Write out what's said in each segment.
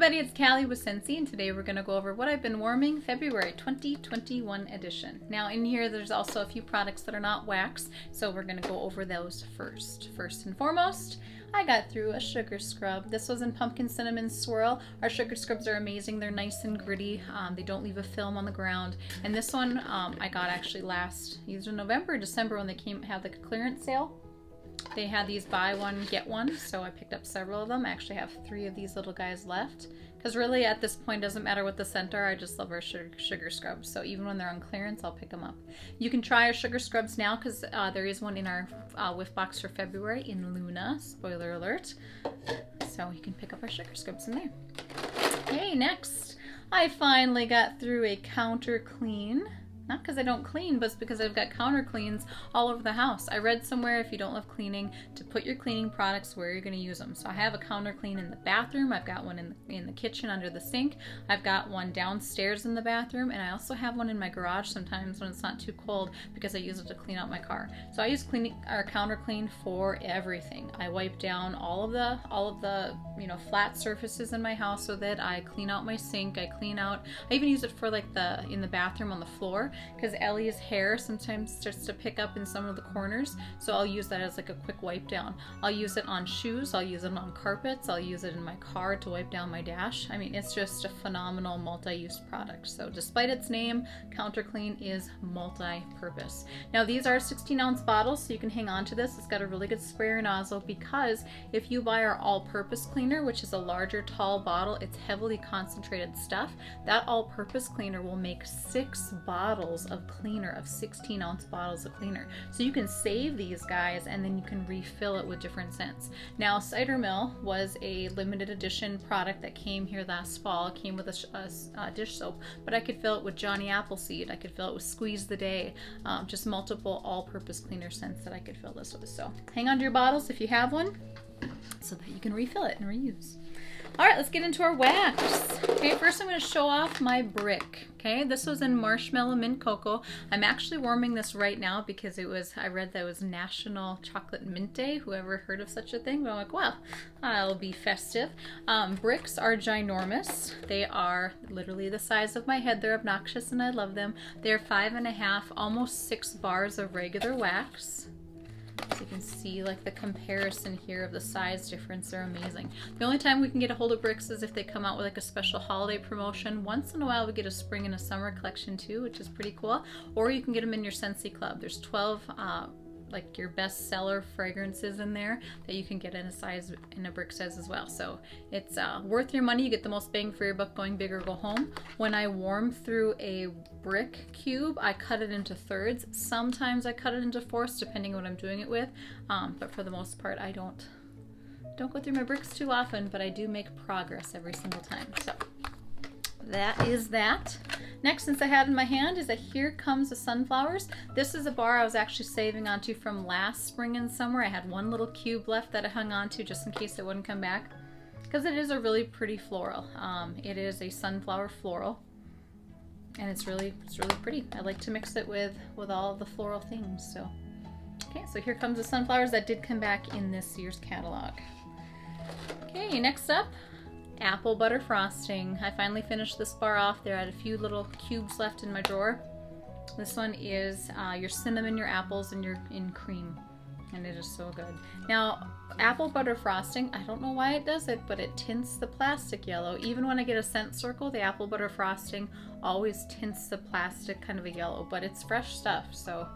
everybody, it's Callie with Scentsy, and today we're going to go over what I've been warming February 2021 edition. Now in here there's also a few products that are not wax, so we're going to go over those first. First and foremost, I got through a sugar scrub. This was in Pumpkin Cinnamon Swirl. Our sugar scrubs are amazing. They're nice and gritty. They don't leave a film on the ground. And this one I got actually either November or December when they had the clearance sale. They had these buy one, get one, so I picked up several of them. I actually have 3 of these little guys left. Because really at this point, doesn't matter what the scent are, I just love our sugar scrubs. So even when they're on clearance, I'll pick them up. You can try our sugar scrubs now because there is one in our whiff box for February in Luna, spoiler alert. So you can pick up our sugar scrubs in there. Okay, next, I finally got through a counter clean. Not because I don't clean, but it's because I've got counter cleans all over the house. I read somewhere if you don't love cleaning, to put your cleaning products where you're going to use them. So I have a counter clean in the bathroom. I've got one in the kitchen under the sink. I've got one downstairs in the bathroom, and I also have one in my garage sometimes when it's not too cold because I use it to clean out my car. So I use our counter clean for everything. I wipe down all of the flat surfaces in my house so that I clean out my sink. I even use it for in the bathroom on the floor, because Ellie's hair sometimes starts to pick up in some of the corners, so I'll use that as like a quick wipe down. I'll use it on shoes, I'll use it on carpets, I'll use it in my car to wipe down my dash. I mean, it's just a phenomenal multi-use product. So despite its name, Counter Clean is multi-purpose. Now these are 16-ounce bottles, so you can hang on to this. It's got a really good sprayer nozzle, because if you buy our all-purpose cleaner, which is a larger, tall bottle, it's heavily concentrated stuff. That all-purpose cleaner will make 6 bottles of cleaner, of 16-ounce bottles of cleaner. So you can save these guys and then you can refill it with different scents. Now Cider Mill was a limited edition product that came here last fall. It came with a dish soap, but I could fill it with Johnny Appleseed. I could fill it with Squeeze the Day, just multiple all-purpose cleaner scents that I could fill this with. So hang on to your bottles if you have one so that you can refill it and reuse. All right, let's get into our wax. Okay, first I'm going to show off my brick. Okay, this was in Marshmallow Mint Cocoa. I'm actually warming this right now because I read that it was National Chocolate Mint Day. Whoever heard of such a thing? But I'm like, wow, that'll be festive. Bricks are ginormous. They are literally the size of my head. They're obnoxious and I love them. They're 5.5, almost 6 bars of regular wax. So you can see like the comparison here of the size difference. They're amazing. The only time we can get a hold of bricks is if they come out with like a special holiday promotion. Once in a while we get a spring and a summer collection too, which is pretty cool. Or you can get them in your Scentsy Club. There's 12 like your best seller fragrances in there that you can get in a brick size as well. So it's worth your money. You get the most bang for your buck going big or go home. When I warm through a brick cube, I cut it into thirds. Sometimes I cut it into fourths depending on what I'm doing it with, but for the most part I don't go through my bricks too often, but I do make progress every single time. So that is that. Next, since I had in my hand, is that Here Comes the Sunflowers. This is a bar I was actually saving onto from last spring and summer. I had one little cube left that I hung onto just in case it wouldn't come back, because it is a really pretty floral. It is a sunflower floral, and it's really pretty. I like to mix it with all the floral things. So okay, so Here Comes the Sunflowers. That did come back in this year's catalog. Okay, next up, apple butter frosting. I finally finished this bar off. There I had a few little cubes left in my drawer. This one is your cinnamon, your apples, and in cream, and it is so good. Now apple butter frosting, I don't know why it does it, but it tints the plastic yellow. Even when I get a scent circle, the apple butter frosting always tints the plastic kind of a yellow, but it's fresh stuff, so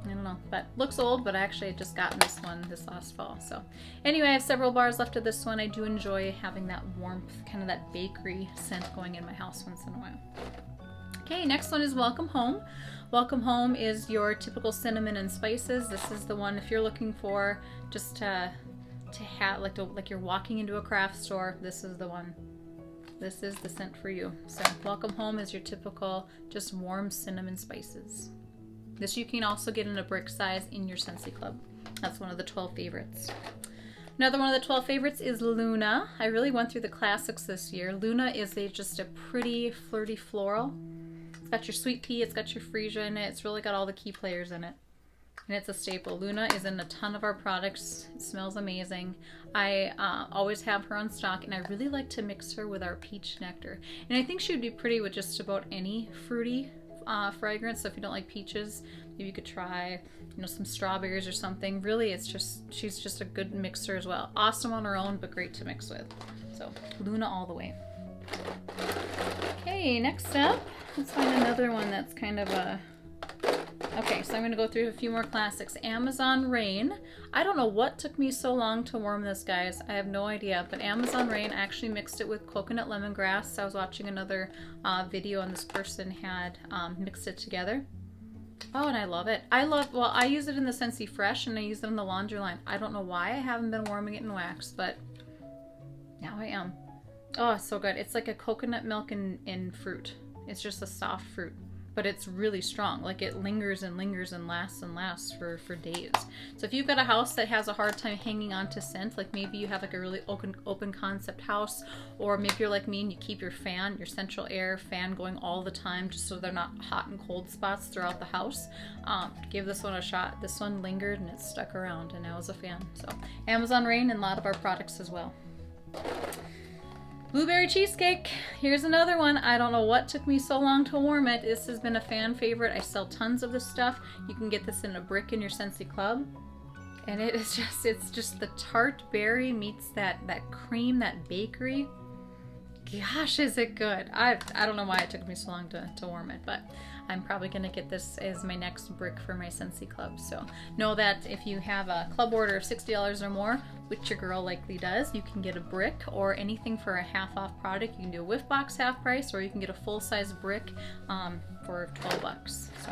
I don't know, but looks old, but I actually had just gotten this one this last fall. So anyway, I have several bars left of this one. I do enjoy having that warmth, kind of that bakery scent going in my house once in a while. Okay, next one is Welcome Home. Welcome Home is your typical cinnamon and spices. This is the one if you're looking for just to have like you're walking into a craft store. This is the one. This is the scent for you. So Welcome Home is your typical just warm cinnamon spices. This you can also get in a brick size in your Scentsy Club. That's one of the 12 favorites. Another one of the 12 favorites is Luna. I really went through the classics this year. Luna is just a pretty flirty floral. It's got your sweet pea, it's got your freesia in it. It's really got all the key players in it. and it's a staple. Luna is in a ton of our products. It smells amazing. I always have her on stock, and I really like to mix her with our peach nectar. And I think she would be pretty with just about any fruity fragrance. So if you don't like peaches, maybe you could try, you know, some strawberries or something. Really, it's just, she's just a good mixer as well. Awesome on her own, but great to mix with. So Luna all the way. Okay, next up, let's find another one that's kind of a... Okay, so I'm going to go through a few more classics. Amazon Rain. I don't know what took me so long to warm this, guys. I have no idea, but Amazon Rain, I actually mixed it with coconut lemongrass. I was watching another video, and this person had mixed it together. Oh, and I love it. Well, I use it in the Scentsy Fresh, and I use it in the laundry line. I don't know why I haven't been warming it in wax, but now I am. Oh, it's so good. It's like a coconut milk in fruit. It's just a soft fruit, but it's really strong. Like, it lingers and lingers and lasts for days. So if you've got a house that has a hard time hanging on to scent, like maybe you have like a really open concept house, or maybe you're like me and you keep your central air fan going all the time just so they're not hot and cold spots throughout the house, give this one a shot. This one lingered and it stuck around, and I was a fan. So Amazon Rain and a lot of our products as well. Blueberry Cheesecake. Here's another one. I don't know what took me so long to warm it. This has been a fan favorite. I sell tons of this stuff. You can get this in a brick in your Scentsy Club. And it's just the tart berry meets that cream, that bakery. Gosh, is it good. I don't know why it took me so long to warm it, but I'm probably going to get this as my next brick for my Scentsy Club. So know that if you have a club order of $60 or more, which your girl likely does, you can get a brick or anything for a half off product. You can do a whiff box half price, or you can get a full size brick for $12. So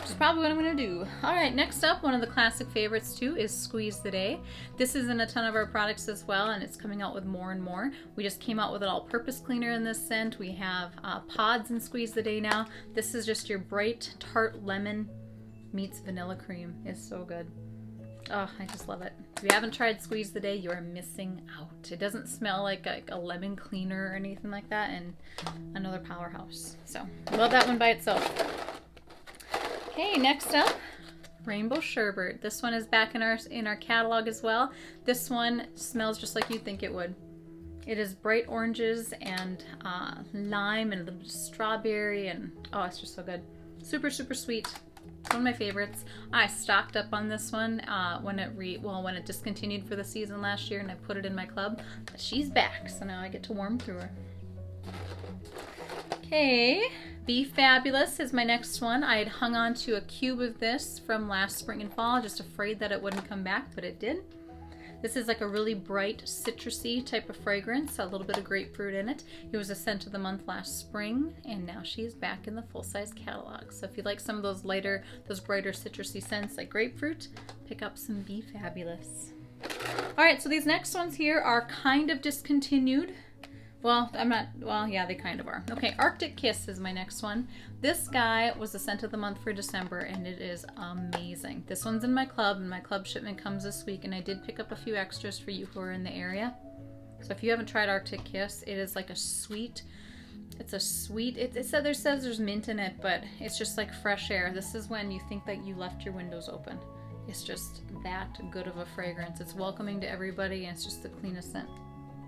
which is probably what I'm going to do. All right, next up, one of the classic favorites too is Squeeze the Day. This is in a ton of our products as well, and it's coming out with more and more. We just came out with an all-purpose cleaner in this scent. We have pods in Squeeze the Day now. This is just your bright tart lemon meets vanilla cream. It's so good. Oh, I just love it. If you haven't tried Squeeze the Day, you are missing out. It doesn't smell like a lemon cleaner or anything like that, and another powerhouse. So, love that one by itself. Okay, next up, Rainbow Sherbet. This one is back in our catalog as well. This one smells just like you'd think it would. It is bright oranges and lime and a little bit of strawberry, and oh, it's just so good. Super, super sweet. One of my favorites. I stocked up on this one when it discontinued for the season last year, and I put it in my club. But she's back, so now I get to warm through her. Okay, Be Fabulous is my next one. I had hung on to a cube of this from last spring and fall, just afraid that it wouldn't come back, but it did. This is like a really bright citrusy type of fragrance, a little bit of grapefruit in it. It was a scent of the month last spring, and now she's back in the full-size catalog. So if you like some of those lighter, those brighter citrusy scents like grapefruit, pick up some Be Fabulous. All right, so these next ones here are kind of discontinued. Well, yeah, they kind of are. Okay, Arctic Kiss is my next one. This guy was the scent of the month for December, and it is amazing. This one's in my club, and my club shipment comes this week, and I did pick up a few extras for you who are in the area. So if you haven't tried Arctic Kiss, it is like a sweet, it says there's mint in it, but it's just like fresh air. This is when you think that you left your windows open. It's just that good of a fragrance. It's welcoming to everybody, and it's just the cleanest scent.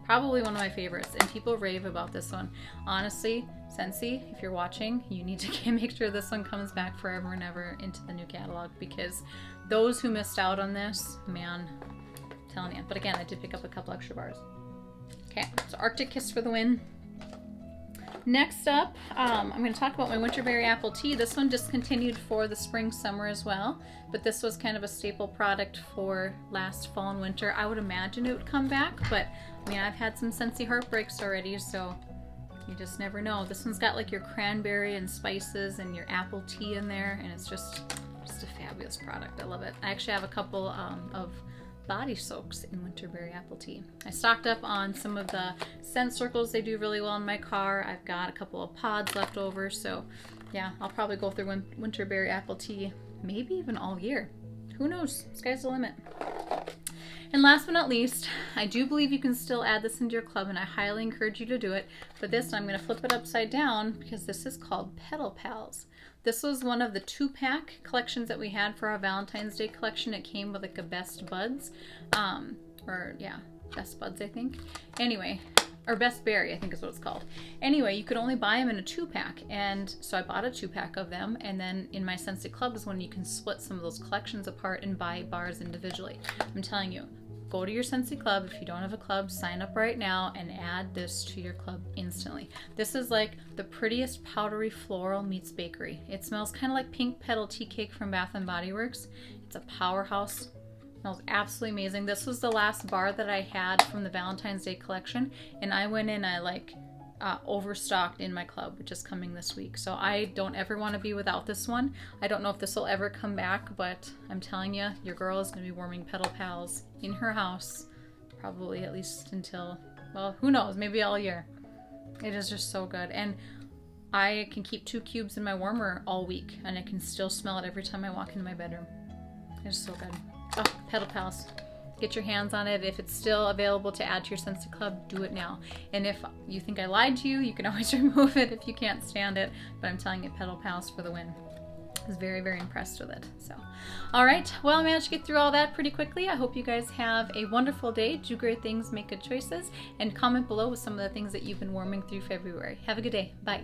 Probably one of my favorites, and people rave about this one. Honestly, Scentsy, if you're watching, you need to make sure this one comes back forever and ever into the new catalog, because those who missed out on this, man, I'm telling you. But again, I did pick up a couple extra bars. Okay, so Arctic Kiss for the win. Next up, I'm going to talk about my Winterberry Apple Tea. This one discontinued for the spring, summer as well, but this was kind of a staple product for last fall and winter. I would imagine it would come back, but I mean, I've had some Scentsy heartbreaks already, so you just never know. This one's got like your cranberry and spices and your apple tea in there, and it's just a fabulous product. I love it. I actually have a couple of body soaks in Winterberry Apple Tea. I stocked up on some of the scent circles. They do really well in my car. I've got a couple of pods left over, so yeah, I'll probably go through Winterberry Apple Tea maybe even all year. Who knows? Sky's the limit. And last but not least, I do believe you can still add this into your club, and I highly encourage you to do it. But this, I'm going to flip it upside down because this is called Petal Pals. This was one of the 2-pack collections that we had for our Valentine's Day collection. It came with like a Best Buds, Best Buds, I think. Anyway, or Best Berry, I think is what it's called. Anyway, you could only buy them in a 2-pack, and so I bought a 2-pack of them, and then in my Scentsy Club is when you can split some of those collections apart and buy bars individually. I'm telling you, go to your Scentsy Club. If you don't have a club, sign up right now and add this to your club instantly. This is like the prettiest powdery floral meets bakery. It smells kind of like pink petal tea cake from Bath & Body Works. It's a powerhouse. Smells absolutely amazing. This was the last bar that I had from the Valentine's Day collection, and I went in, overstocked in my club, which is coming this week. So I don't ever want to be without this one. I don't know if this will ever come back, but I'm telling you, your girl is going to be warming Petal Pals in her house, probably at least until, well, who knows, maybe all year. It is just so good. And I can keep 2 cubes in my warmer all week, and I can still smell it every time I walk into my bedroom. It's so good. Oh, Petal Pals. Get your hands on it. If it's still available to add to your Scentsy Club, do it now. And if you think I lied to you, you can always remove it if you can't stand it. But I'm telling you, Petal Pals for the win. I was very, very impressed with it. So, all right. Well, I managed to get through all that pretty quickly. I hope you guys have a wonderful day. Do great things, make good choices, and comment below with some of the things that you've been warming through February. Have a good day. Bye.